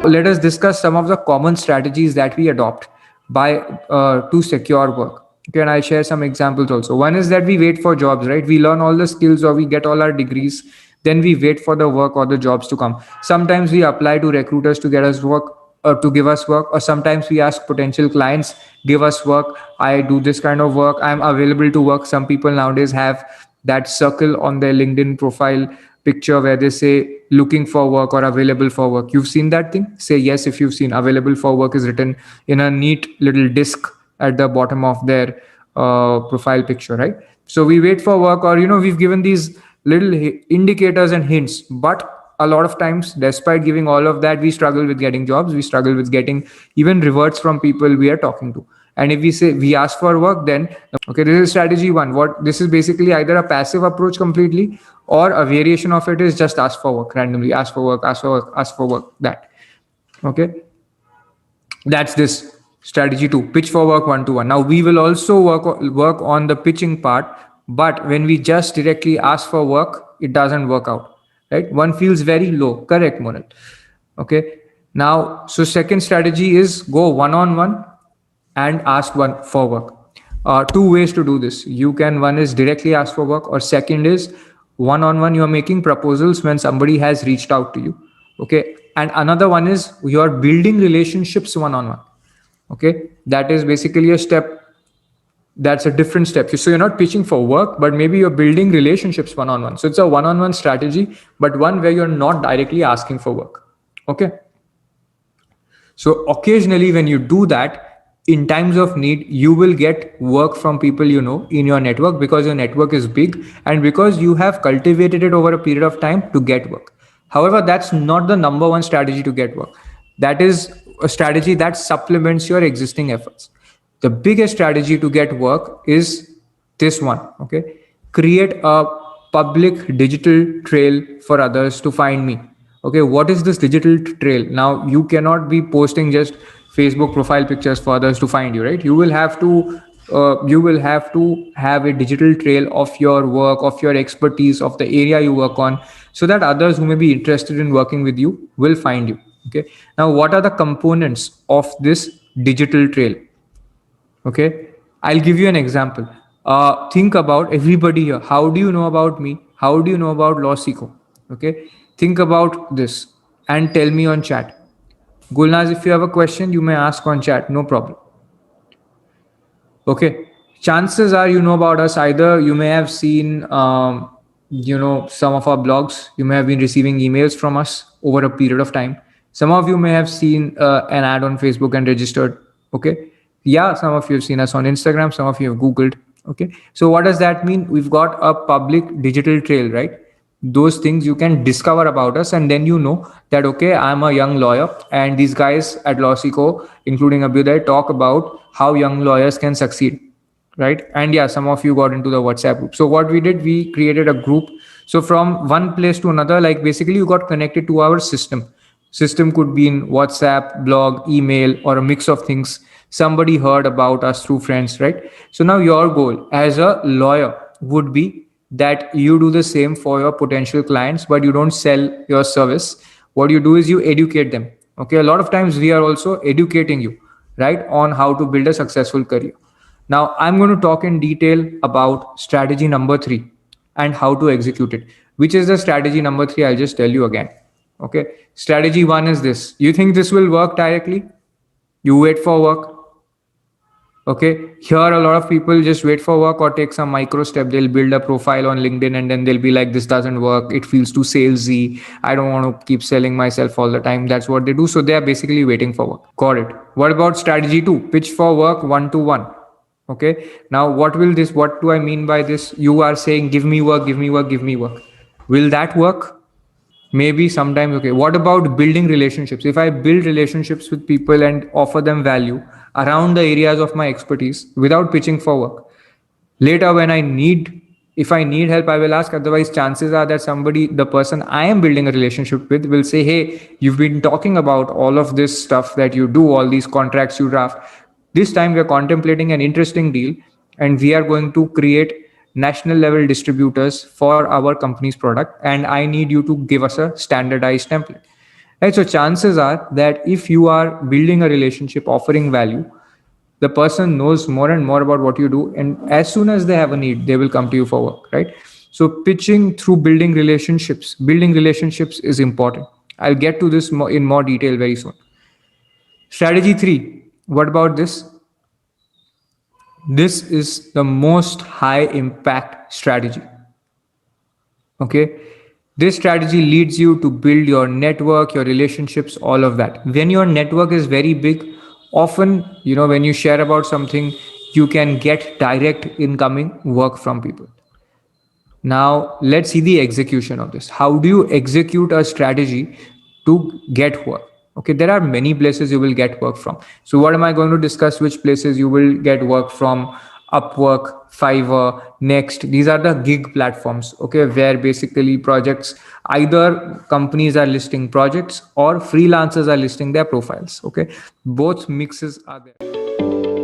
let us discuss some of the common strategies that we adopt by to secure work. Okay, and I'll share some examples also. One is that we wait for jobs, right? We learn all the skills or we get all our degrees, then we wait for the work or the jobs to come. Sometimes we apply to recruiters to get us work, to give us work, or sometimes we ask potential clients, give us work. I do this kind of work, I'm available to work. Some people nowadays have that circle on their LinkedIn profile picture where they say looking for work or available for work. You've seen that thing? Say yes if you've seen. Available for work is written in a neat little disc at the bottom of their profile picture, right? So we wait for work, or we've given these little indicators and hints, but a lot of times, despite giving all of that, we struggle with getting jobs. We struggle with getting even rewards from people we are talking to. And if we say we ask for work, then okay, this is strategy one. What this is basically either a passive approach completely, or a variation of it is just ask for work randomly, ask for work, ask for work, ask for work. That okay, that's this strategy two. Pitch for work 1-to-1. Now we will also work on the pitching part, but when we just directly ask for work, it doesn't work out, right? One feels very low. Correct, Monal? Okay. Now, so second strategy is go one-on-one and ask one for work. Two ways to do this. You can, one is directly ask for work, or second is one-on-one. You are making proposals when somebody has reached out to you. Okay. And another one is you are building relationships one-on-one. Okay. That is basically a step. That's a different step. So you're not pitching for work, but maybe you're building relationships one-on-one. So it's a one-on-one strategy, but one where you're not directly asking for work. Okay. So occasionally when you do that, in times of need, you will get work from people in your network, because your network is big and because you have cultivated it over a period of time to get work. However, that's not the number one strategy to get work. That is a strategy that supplements your existing efforts. The biggest strategy to get work is this one. Okay. Create a public digital trail for others to find me. Okay. What is this digital trail? Now you cannot be posting just Facebook profile pictures for others to find you, right? You will have to have a digital trail of your work, of your expertise, of the area you work on, so that others who may be interested in working with you will find you. Okay. Now, what are the components of this digital trail? Okay. I'll give you an example. Think about everybody here. How do you know about me? How do you know about Lawseco? Okay. Think about this and tell me on chat. Gulnaz, if you have a question, you may ask on chat. No problem. Okay. Chances are you know about us. Either you may have seen, some of our blogs. You may have been receiving emails from us over a period of time. Some of you may have seen an ad on Facebook and registered. Okay. Yeah, some of you have seen us on Instagram. Some of you have Googled. Okay. So what does that mean? We've got a public digital trail, right? Those things you can discover about us, and then you know that, okay, I'm a young lawyer, and these guys at Lawseco, including Abhyuday, talk about how young lawyers can succeed, right? And yeah, some of you got into the WhatsApp group. So what we did, we created a group. So from one place to another, like basically you got connected to our system. System could be in WhatsApp, blog, email, or a mix of things. Somebody heard about us through friends, right? So now your goal as a lawyer would be that you do the same for your potential clients, but you don't sell your service. What you do is you educate them. Okay. A lot of times we are also educating you, right, on how to build a successful career. Now I'm going to talk in detail about strategy number 3 and how to execute it. Which is the strategy number 3? I'll just tell you again. Okay. Strategy 1 is this. You think this will work directly? You wait for work. Okay. Here, a lot of people just wait for work or take some micro step. They'll build a profile on LinkedIn and then they'll be like, this doesn't work. It feels too salesy. I don't want to keep selling myself all the time. That's what they do. So they are basically waiting for work. Got it. What about strategy 2? Pitch for work 1-to-1. Okay. Now, what do I mean by this? You are saying, give me work, give me work, give me work. Will that work? Maybe sometimes. Okay. What about building relationships? If I build relationships with people and offer them value around the areas of my expertise without pitching for work, later when if I need help, I will ask. Otherwise, chances are that the person I am building a relationship with, will say, hey, you've been talking about all of this stuff that you do, all these contracts you draft. This time we are contemplating an interesting deal, and we are going to create national level distributors for our company's product, and I need you to give us a standardized template. Right? So chances are that if you are building a relationship, offering value, the person knows more and more about what you do, and as soon as they have a need, they will come to you for work, right? So pitching through building relationships is important. I'll get to this in more detail very soon. Strategy 3, what about this? This is the most high impact strategy. Okay, this strategy leads you to build your network, your relationships, all of that. When your network is very big, often, when you share about something, you can get direct incoming work from people. Now let's see the execution of this. How do you execute a strategy to get work? Okay, there are many places you will get work from. So what am I going to discuss? Which places you will get work from? Upwork, Fiverr, Next. These are the gig platforms. Okay, where basically projects, either companies are listing projects or freelancers are listing their profiles. Okay, both mixes are there.